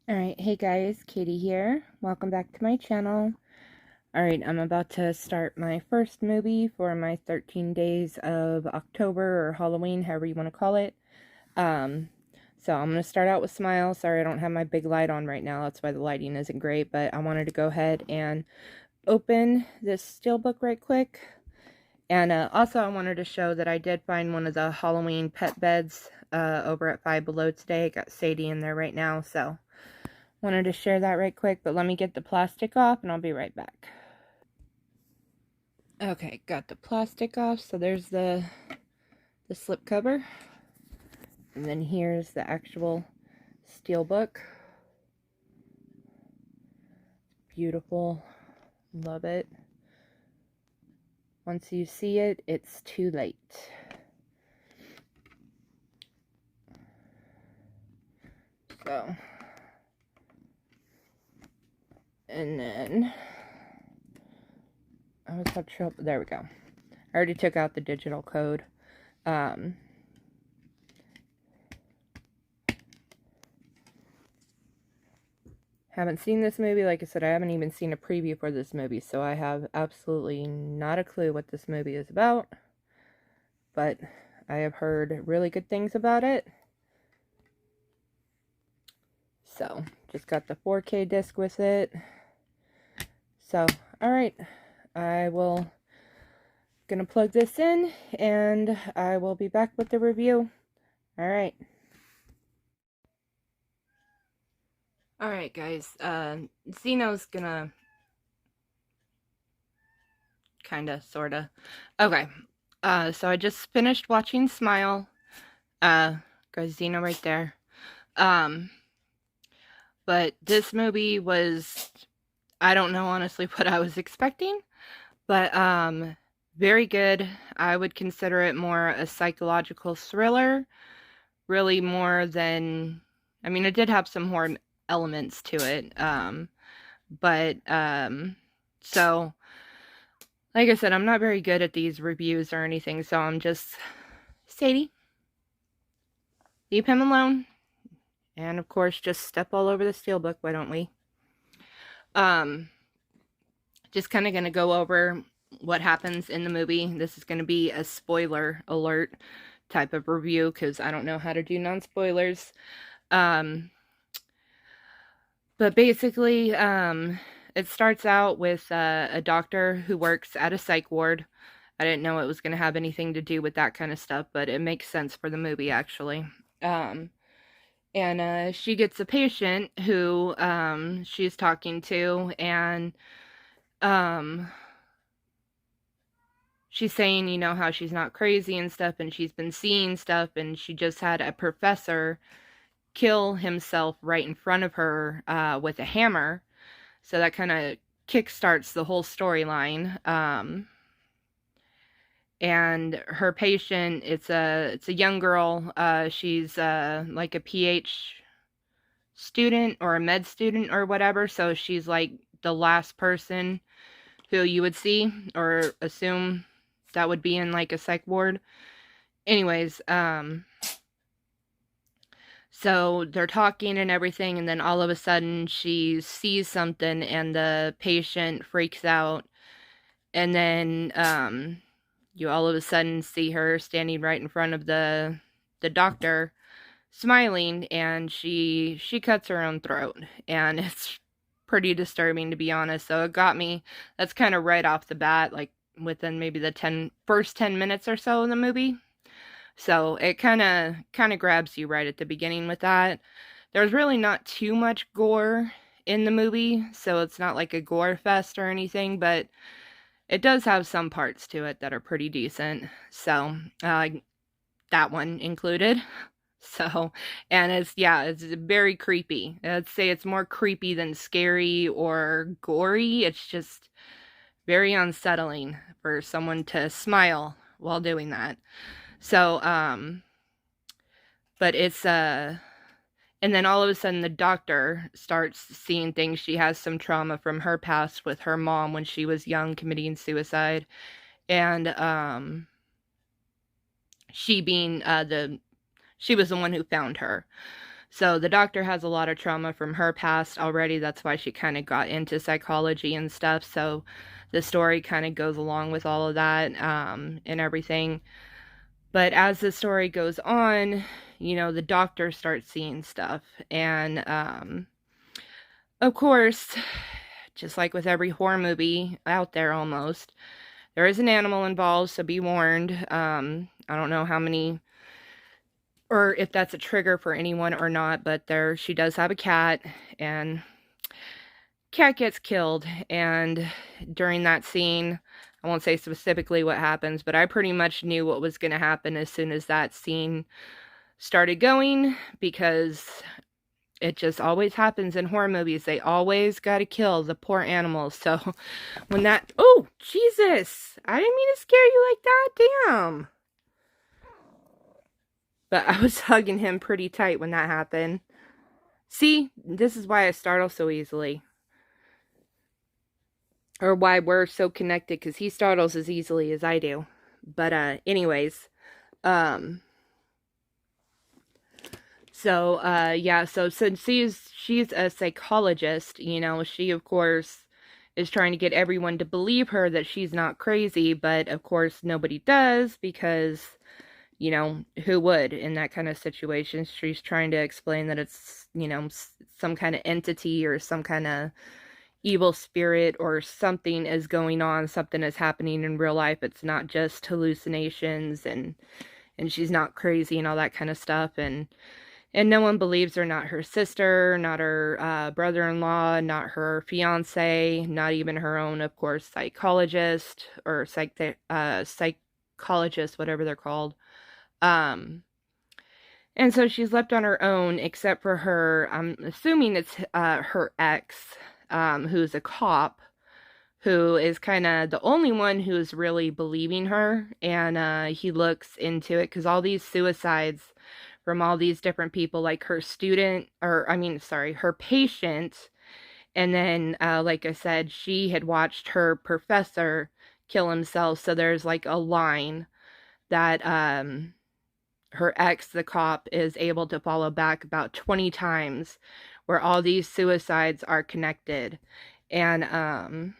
Alright, hey guys, Katie here. Welcome back to my channel. Alright, I'm about to start my first movie for my 13 days of October or Halloween, however you want to call it. So I'm going to start out with Smile. Sorry I don't have my big light on right now, that's why the lighting isn't great, but I wanted to go ahead and open this steelbook right quick. And also I wanted to show that I did find one of the Halloween pet beds over at Five Below today. I got Sadie in there right now, so wanted to share that right quick, but let me get the plastic off and I'll be right back. Okay, got the plastic off, so there's the slip cover. And then here's the actual steel book. Beautiful. Love it. Once you see it, it's too late. So, and then I always have trouble. There we go. I already took out the digital code. Haven't seen this movie. Like I said, I haven't even seen a preview for this movie, so I have absolutely not a clue what this movie is about. But I have heard really good things about it. So, just got the 4K disc with it. So, alright. I will gonna plug this in and I will be back with the review. Alright. Alright guys, Zeno's gonna kinda, sorta. Okay. So I just finished watching Smile. Got Zeno right there. But this movie was, I don't know honestly what I was expecting, but very good. I would consider it more a psychological thriller, really more than, I mean, it did have some horror elements to it, so, like I said, I'm not very good at these reviews or anything, so I'm just, Sadie, leave him alone, and of course, just step all over the steelbook, why don't we? Just kind of going to go over what happens in the movie. This is going to be a spoiler alert type of review because I don't know how to do non-spoilers. But basically, it starts out with a doctor who works at a psych ward. I didn't know it was going to have anything to do with that kind of stuff, but it makes sense for the movie, actually. And she gets a patient who she's talking to, and she's saying, you know, how she's not crazy and stuff, and she's been seeing stuff, and she just had a professor kill himself right in front of her with a hammer. So that kind of kickstarts the whole storyline. And her patient, it's a young girl. She's like a PH student or a med student or whatever. So she's like the last person who you would see or assume that would be in like a psych ward. Anyways, so they're talking and everything, and then all of a sudden she sees something and the patient freaks out, and then you all of a sudden see her standing right in front of the doctor smiling, and she cuts her own throat, and it's pretty disturbing, to be honest. So it got me. That's kind of right off the bat, like within maybe the first 10 minutes or so of the movie. So it kind of grabs you right at the beginning with that. There's really not too much gore in the movie, so it's not like a gore fest or anything, but it does have some parts to it that are pretty decent. So that one included. So, and it's very creepy. I'd say it's more creepy than scary or gory. It's just very unsettling for someone to smile while doing that. So, but it's, and then all of a sudden the doctor starts seeing things. She has some trauma from her past with her mom when she was young committing suicide. And, she being, she was the one who found her. So the doctor has a lot of trauma from her past already. That's why she kind of got into psychology and stuff. So the story kind of goes along with all of that and everything. But as the story goes on, the doctor starts seeing stuff. And of course, just like with every horror movie out there almost, there is an animal involved, so be warned. I don't know how many, or if that's a trigger for anyone or not, but she does have a cat, and cat gets killed. And during that scene, I won't say specifically what happens, but I pretty much knew what was going to happen as soon as that scene started going, because it just always happens in horror movies. They always got to kill the poor animals. So when that, oh, Jesus, I didn't mean to scare you like that. Damn. But I was hugging him pretty tight when that happened. See, this is why I startle so easily. Or why we're so connected, because he startles as easily as I do. But anyways, so yeah, so since she's a psychologist, she of course is trying to get everyone to believe her that she's not crazy, but of course nobody does, because who would in that kind of situation? She's trying to explain that it's, some kind of entity or some kind of evil spirit or something is going on, something is happening in real life. It's not just hallucinations, and she's not crazy and all that kind of stuff. And no one believes her, not her sister, not her brother-in-law, not her fiance, not even her own, of course, psychologist or psychologist, whatever they're called. And so she's left on her own, except for her, I'm assuming it's her ex, who's a cop, who is kind of the only one who's really believing her. And he looks into it, because all these suicides from all these different people, like her her patient, and then, like I said, she had watched her professor kill himself, so there's like a line that, her ex, the cop, is able to follow back about 20 times, where all these suicides are connected, and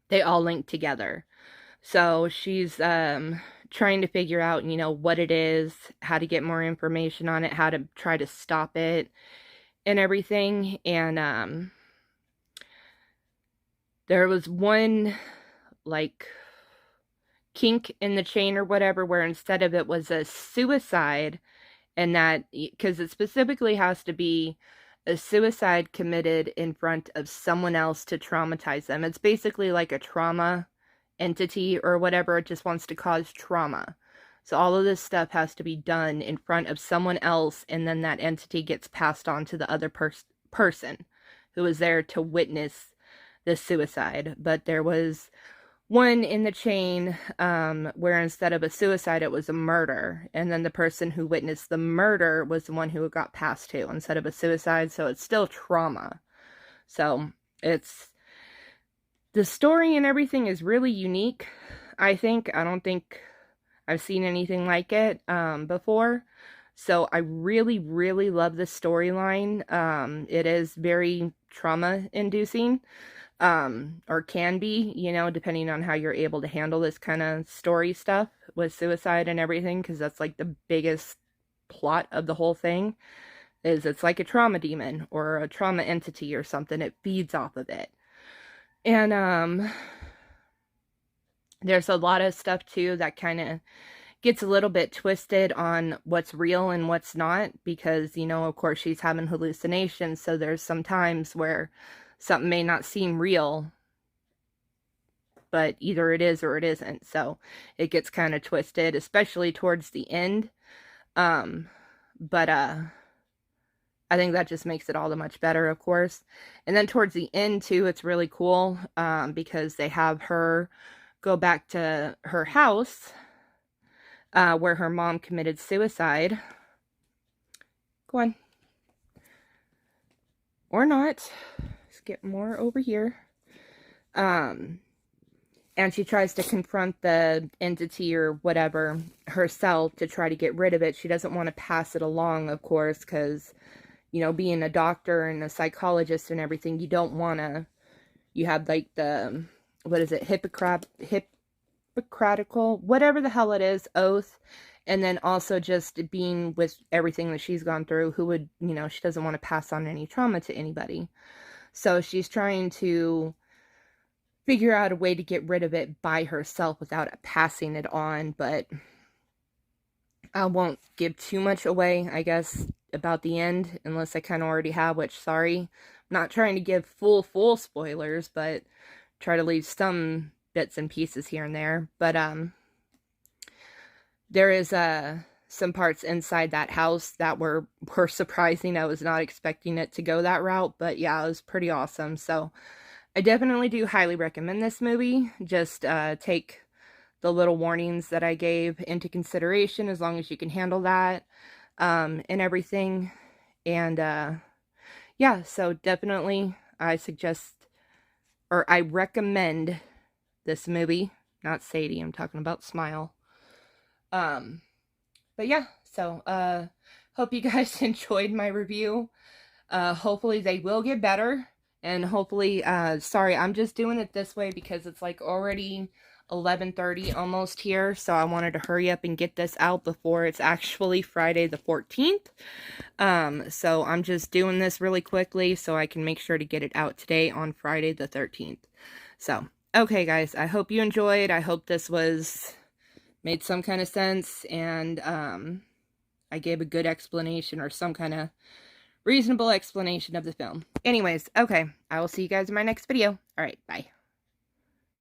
they all link together. So she's trying to figure out, what it is, how to get more information on it, how to try to stop it, and everything. And there was one, like, kink in the chain or whatever, where instead of it was a suicide, and that, because it specifically has to be a suicide committed in front of someone else to traumatize them. It's basically like a trauma entity or whatever. It just wants to cause trauma. So all of this stuff has to be done in front of someone else, and then that entity gets passed on to the other person who was there to witness the suicide. But there was one in the chain where instead of a suicide, it was a murder, and then the person who witnessed the murder was the one who it got passed to instead of a suicide. So it's still trauma. So the story and everything is really unique, I think. I don't think I've seen anything like it before. So I really, really love the storyline. It is very trauma-inducing, or can be, depending on how you're able to handle this kind of story stuff with suicide and everything, because that's like the biggest plot of the whole thing, is it's like a trauma demon or a trauma entity or something. It feeds off of it. And there's a lot of stuff too that kind of gets a little bit twisted on what's real and what's not, because, of course, she's having hallucinations, so there's some times where something may not seem real, but either it is or it isn't. So it gets kind of twisted, especially towards the end. But I think that just makes it all the much better, of course. And then towards the end too, it's really cool, because they have her go back to her house, where her mom committed suicide. Go on. Or not. Let's get more over here. and she tries to confront the entity or whatever herself to try to get rid of it. She doesn't want to pass it along, of course, because, you know, being a doctor and a psychologist and everything, you don't want to, you have like the, what is it, Hippocratical, whatever the hell it is, oath. And then also just being with everything that she's gone through, who would, you know, she doesn't want to pass on any trauma to anybody. So she's trying to figure out a way to get rid of it by herself without passing it on. But I won't give too much away, I guess, about the end, unless I kind of already have, which, sorry. I'm not trying to give full spoilers, but try to leave some bits and pieces here and there. But, there is, some parts inside that house that were surprising. I was not expecting it to go that route, but yeah, it was pretty awesome. So I definitely do highly recommend this movie. Just take the little warnings that I gave into consideration, as long as you can handle that, and everything. And yeah, so definitely I suggest, or I recommend this movie. Not Sadie, I'm talking about Smile. But yeah, so hope you guys enjoyed my review. Hopefully they will get better, and hopefully, sorry, I'm just doing it this way because it's like already 11:30 almost here, so I wanted to hurry up and get this out before it's actually Friday the 14th. So I'm just doing this really quickly so I can make sure to get it out today on Friday the 13th. So, okay guys, I hope you enjoyed. I hope this made some kind of sense, and I gave a good explanation, or some kind of reasonable explanation of the film. Anyways, okay, I will see you guys in my next video. Alright, bye.